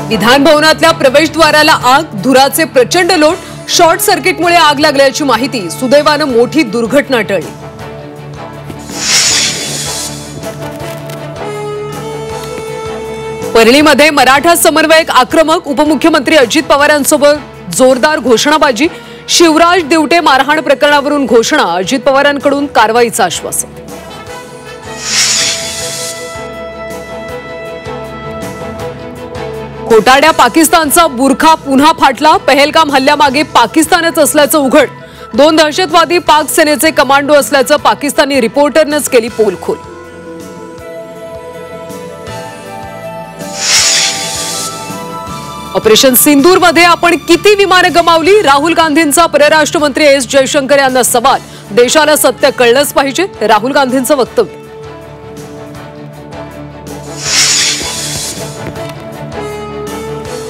विधान भवनातल्या प्रवेशद्वाराला आग, धुराचे प्रचंड लोट, शॉर्ट सर्किटमुळे आग लागल्याची माहिती। सुदैवाने मोठी दुर्घटना टळली। परळीमध्ये मराठा समन्वयक आक्रमक, उपमुख्यमंत्री अजित पवारांसोबत जोरदार घोषणाबाजी। शिवराज दिवटे मारहाण प्रकरणावरून घोषणा, अजित पवारांकडून कारवाईचं आश्वासन। खोटाड्या पाकिस्तानचा बुरखा पुन्हा फाटला। पहलगाम हल्ल्यामागे पाकिस्तानच असल्याचं उघड। 2 दहशतवादी पाक सेनेचे कमांडो असल्याचं पाकिस्तानी रिपोर्टरनेच केली पोलखोल। ऑपरेशन सिंदूरमध्ये आपण किती विमाने गमावली? राहुल गांधींचा परराष्ट्र मंत्री एस जयशंकर यांना सवाल। देशाला सत्य कळलंच पाहिजे, राहुल गांधींचं वक्तव्य।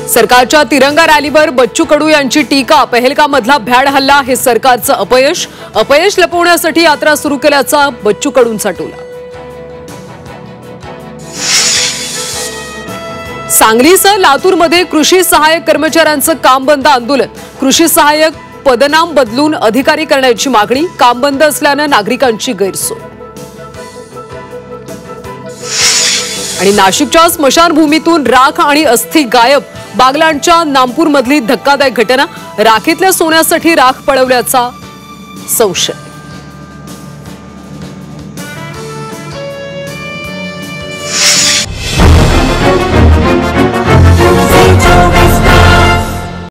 सरकारच्या तिरंगा रॅलीवर बच्चू कडू यांची टीका। पहलगाममधला भ्याड हल्ला हे सरकारचं अपयश लपवण्यासाठी यात्रा सुरू केल्याचा बच्चू कडूंचा टोला। सांगलीसह लातूरमध्ये कृषी सहाय्यक कर्मचाऱ्यांचं काम बंद आंदोलन। कृषी सहाय्यक पदनाम बदलून अधिकारी करण्याची मागणी। काम बंद असल्यानं नागरिकांची गैरसोय। आणि नाशिकच्या स्मशानभूमीतून राख आणि अस्थी गायब। बागलाणच्या नामपूरमधली धक्कादायक घटना। राखीतल्या सोन्यासाठी राख पळवल्याचा संशय।